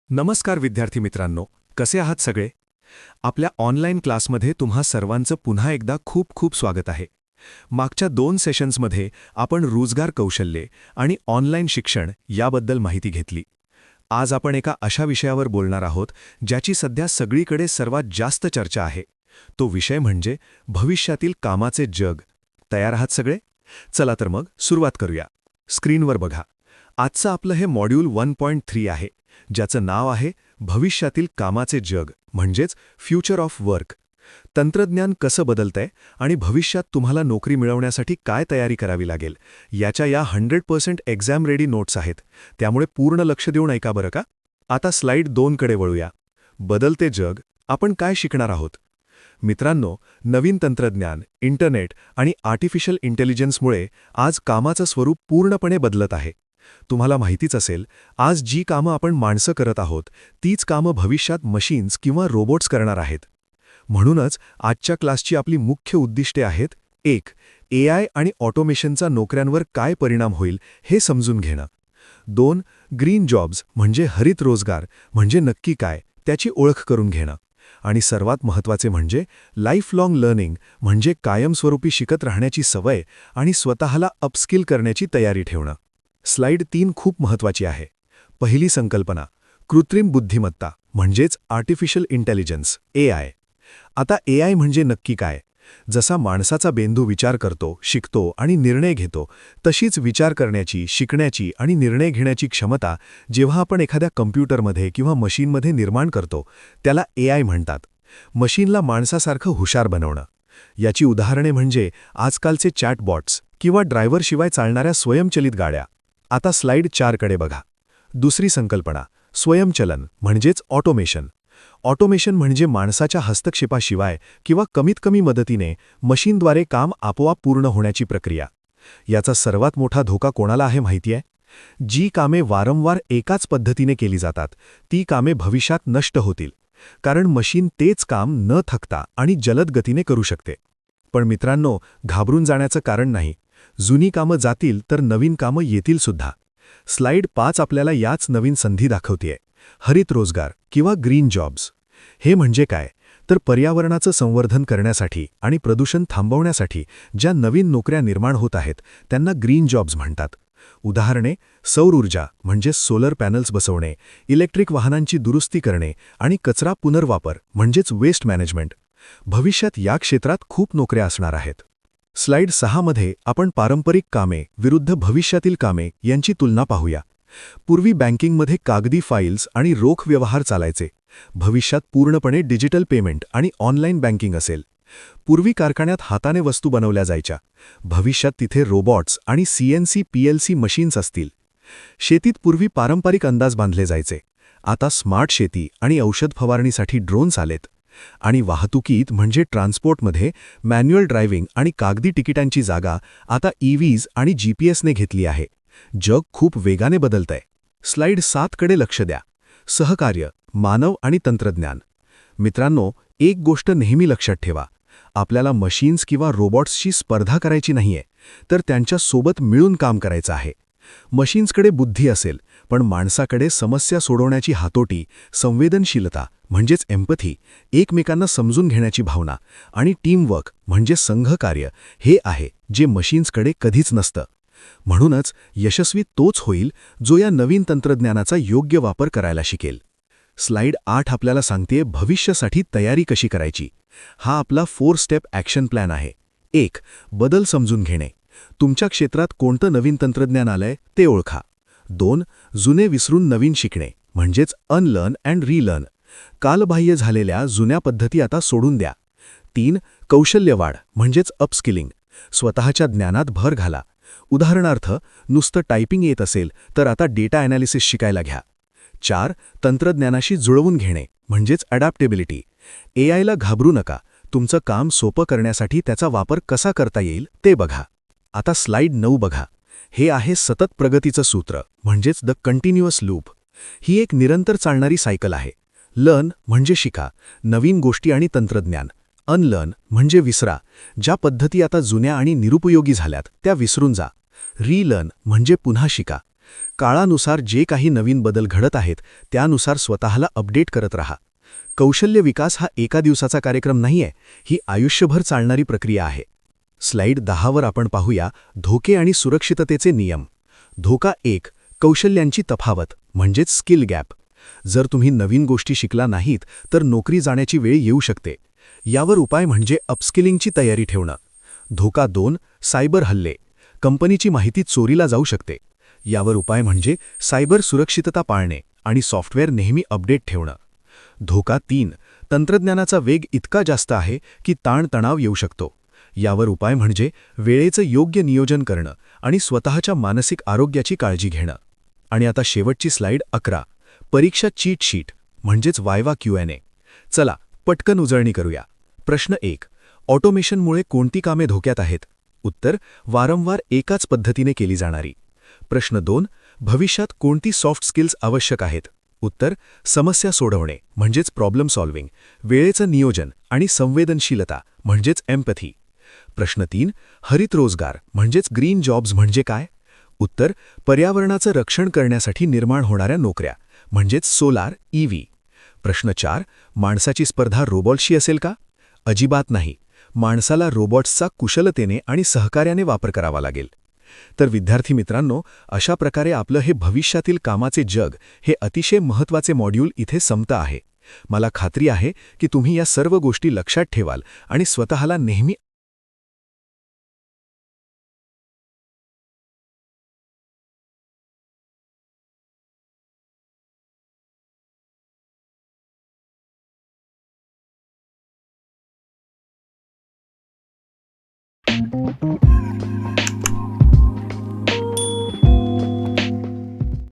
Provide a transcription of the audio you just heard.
नमस्कार विद्यार्थी मित्रांनो, कसे आहात सगळे? आपल्या ऑनलाईन क्लासमध्ये तुम्हा सर्वांचं पुन्हा एकदा खूप खूप स्वागत आहे. मागच्या 2 सेशन्समध्ये आपण रोजगार कौशल्ये आणि ऑनलाईन शिक्षण याबद्दल माहिती घेतली. आज आपण एका अशा विषयावर बोलणार आहोत ज्याची सध्या सगळीकडे सर्वात जास्त चर्चा आहे. तो विषय म्हणजे भविष्यातील कामाचे जग. तयार आहात सगळे? चला तर मग सुरुवात करूया. स्क्रीनवर बघा. आजचं आपलं हे मॉड्यूल 1.3 आहे, ज्याचं नाव आहे भविष्यातील कामाचे जग, म्हणजेच फ्युचर ऑफ वर्क. तंत्रज्ञान कसं बदलतंय आणि भविष्यात तुम्हाला नोकरी मिळवण्यासाठी काय तयारी करावी लागेल, याच्या या 100% एक्झाम रेडी नोट्स आहेत. त्यामुळे पूर्ण लक्ष देऊन ऐका बरं का. आता स्लाईड 2 कडे वळूया. बदलते जग, आपण काय शिकणार आहोत? मित्रांनो, नवीन तंत्रज्ञान, इंटरनेट आणि आर्टिफिशियल इंटेलिजन्समुळे आज कामाचं स्वरूप पूर्णपणे बदलत आहे. तुम्हाला माहितीच असेल, आज जी कामं आपण माणसं करत आहोत, तीच कामं भविष्यात मशीन्स किंवा रोबोट्स करणार आहेत. म्हणूनच आजच्या क्लासची आपली मुख्य उद्दिष्टे आहेत: 1. AI आणि ऑटोमेशनचा नोकऱ्यांवर काय परिणाम होईल हे समजून घेणं. 2. ग्रीन जॉब्स म्हणजे हरित रोजगार म्हणजे नक्की काय, त्याची ओळख करून घेणं. आणि सर्वात महत्त्वाचे म्हणजे लाईफ लाँग लर्निंग म्हणजे कायमस्वरूपी शिकत राहण्याची सवय आणि स्वतःला अपस्किल करण्याची तयारी ठेवणं. स्लाईड 3 खूप महत्त्वाची आहे. पहिली संकल्पना, कृत्रिम बुद्धिमत्ता म्हणजेच आर्टिफिशियल इंटेलिजन्स, AI. आता AI म्हणजे नक्की काय? जसा माणसाचा बेंदू विचार करतो, शिकतो आणि निर्णय घेतो, तशीच विचार करण्याची, शिकण्याची आणि निर्णय घेण्याची क्षमता जेव्हा आपण एखाद्या कम्प्युटरमध्ये किंवा मशीनमध्ये निर्माण करतो, त्याला AI म्हणतात. मशीनला माणसासारखं हुशार बनवणं. याची उदाहरणे म्हणजे आजकालचे चॅटबॉट्स किंवा ड्रायव्हरशिवाय चालणाऱ्या स्वयंचलित गाड्या. आता स्लाईड 4 कडे बघा. दुसरी संकल्पना, स्वयंचलन म्हणजेच ऑटोमेशन. ऑटोमेशन म्हणजे माणसाच्या हस्तक्षेपाशिवाय किंवा कमीत कमी मदतीने मशीनद्वारे काम आपोआप पूर्ण होण्याची प्रक्रिया. याचा सर्वात मोठा धोका कोणाला आहे माहितीये? जी कामे वारंवार एकाच पद्धतीने केली जातात, ती कामे भविष्यात नष्ट होतील. कारण मशीन तेच काम न थकता आणि जलद गतीने करू शकते. पण मित्रांनो, घाबरून जाण्याचं कारण नाही. जुनी कामं जातील तर नवीन कामं येतील सुद्धा. स्लाईड 5 आपल्याला याच नवीन संधी दाखवतेय. हरित रोजगार किंवा ग्रीन जॉब्स. हे म्हणजे काय? तर पर्यावरणाचं संवर्धन करण्यासाठी आणि प्रदूषण थांबवण्यासाठी ज्या नवीन नोकऱ्या निर्माण होत आहेत, त्यांना ग्रीन जॉब्स म्हणतात. उदाहरणे: सौर ऊर्जा म्हणजे सोलर पॅनल्स बसवणे, इलेक्ट्रिक वाहनांची दुरुस्ती करणे आणि कचरा पुनर्वापर म्हणजेच वेस्ट मॅनेजमेंट. भविष्यात या क्षेत्रात खूप नोकऱ्या असणार आहेत. स्लाईड 6 मध्ये आपण पारंपरिक कामे विरुद्ध भविष्यातील कामे यांची तुलना पाहूया. पूर्वी बँकिंगमध्ये कागदी फाईल्स आणि रोख व्यवहार चालायचे. भविष्यात पूर्णपणे डिजिटल पेमेंट आणि ऑनलाईन बँकिंग असेल. पूर्वी कारखान्यात हाताने वस्तू बनवल्या जायच्या. भविष्यात तिथे रोबॉट्स आणि CNC PLC मशीन्स असतील. शेतीत पूर्वी पारंपरिक अंदाज बांधले जायचे. आता स्मार्ट शेती आणि औषध फवारणीसाठी ड्रोन्स आलेत. आणि वाहतुकीत म्हणजे ट्रान्सपोर्टमध्ये मॅन्युअल ड्रायव्हिंग आणि कागदी तिकिटांची जागा आता EVs आणि GPSने घेतली आहे. जग खूप वेगाने बदलतंय. स्लाईड 7 कडे लक्ष द्या. सहकार्य, मानव आणि तंत्रज्ञान. मित्रांनो, एक गोष्ट नेहमी लक्षात ठेवा. आपल्याला मशीन्स किंवा रोबॉट्सशी स्पर्धा करायची नाहीये, तर त्यांच्या सोबत मिळून काम करायचं आहे. मशीन्सकडे बुद्धी असेल, पण माणसाकडे समस्या सोडवण्याची हातोटी, संवेदनशीलता म्हणजेच एम्पथी, एकमेकांना समजून घेण्याची भावना आणि टीमवर्क म्हणजे संघकार्य हे आहे जे मशीन्सकडे कधीच नसतं. म्हणूनच यशस्वी तोच होईल जो या नवीन तंत्रज्ञानाचा योग्य वापर करायला शिकेल. स्लाईड 8 आपल्याला सांगते भविष्यासाठी तयारी कशी करायची. हा आपला 4 स्टेप ॲक्शन प्लॅन आहे. 1. बदल समजून घेणे. तुमच्या क्षेत्रात कोणतं नवीन तंत्रज्ञान आलंय ते ओळखा. 2. जुने विसरून नवीन शिकणे म्हणजेच अनलर्न अँड रीलर्न. कालबाह्य झालेल्या जुन्या पद्धती आता सोडून द्या. 3. कौशल्यवाढ म्हणजेच अपस्किलिंग. स्वतःच्या ज्ञानात भर घाला. उदाहरणार्थ, नुसतं टायपिंग येत असेल तर आता डेटा ॲनालिसिस शिकायला घ्या. 4. तंत्रज्ञानाशी जुळवून घेणे म्हणजेच अडॅप्टेबिलिटी. AIला घाबरू नका. तुमचं काम सोपं करण्यासाठी त्याचा वापर कसा करता येईल ते बघा. आता स्लाईड 9 बघा. हे आहे सतत प्रगतीचं सूत्र म्हणजेच द कंटिन्युअस लूप. ही एक निरंतर चालणारी सायकल आहे. लर्न म्हणजे शिका, नवीन गोष्टी आणि तंत्रज्ञान. अनलर्न म्हणजे विसरा, ज्या पद्धती आता जुन्या आणि निरुपयोगी झाल्यात त्या विसरून जा. रीलर्न म्हणजे पुन्हा शिका, काळानुसार जे काही नवीन बदल घडत आहेत त्यानुसार स्वतःला अपडेट करत राहा. कौशल्य विकास हा एका दिवसाचा कार्यक्रम नाहीये, ही आयुष्यभर चालणारी प्रक्रिया आहे. स्लाईड 10 वर आपण पाहूया धोके आणि सुरक्षिततेचे नियम. धोका 1. कौशल्यांची तफावत म्हणजेच स्किल गॅप. जर तुम्ही नवीन गोष्टी शिकला नाहीत तर नोकरी जाण्याची वेळ येऊ शकते. यावर उपाय म्हणजे अपस्किलिंगची तयारी ठेवणं. धोका 2. सायबर हल्ले. कंपनीची माहिती चोरीला जाऊ शकते. यावर उपाय म्हणजे सायबर सुरक्षितता पाळणे आणि सॉफ्टवेअर नेहमी अपडेट ठेवणं. धोका 3. तंत्रज्ञानाचा वेग इतका जास्त आहे की ताणतणाव येऊ शकतो. यावर उपाय म्हणजे वेळेचं योग्य नियोजन करणं आणि स्वतःच्या मानसिक आरोग्याची काळजी घेणं. आणि आता शेवटची स्लाईड 11. परीक्षा चीट शीट म्हणजेच वायवा Q&A. चला पटकन उजळणी करूया. प्रश्न 1. ऑटोमेशनमुळे कोणती कामे धोक्यात आहेत? उत्तर: वारंवार एकाच पद्धतीने केली जाणारी. प्रश्न 2. भविष्यात कोणती सॉफ्ट स्किल्स आवश्यक आहेत? उत्तर: समस्या सोडवणे म्हणजेच प्रॉब्लेम सॉल्व्हिंग, वेळेचं नियोजन आणि संवेदनशीलता म्हणजेच एम्पॅथी. प्रश्न 3. हरित रोजगार म्हणजेच ग्रीन जॉब्स म्हणजे काय? उत्तर: पर्यावरणाचं रक्षण करण्यासाठी निर्माण होणाऱ्या नोकऱ्या म्हणजेच सोलार, EV. प्रश्न 4. माणसाची स्पर्धा रोबॉट्सशी असेल का? अजिबात नाही. माणसाला रोबॉट्सचा कुशलतेने आणि सहकार्याने वापर करावा लागेल. तर विद्यार्थी मित्रांनो, अशा प्रकारे आपलं हे भविष्यातील कामाचे जग हे अतिशय महत्त्वाचे मॉड्यूल इथे संपतं आहे. मला खात्री आहे की तुम्ही या सर्व गोष्टी लक्षात ठेवाल आणि स्वतःला नेहमी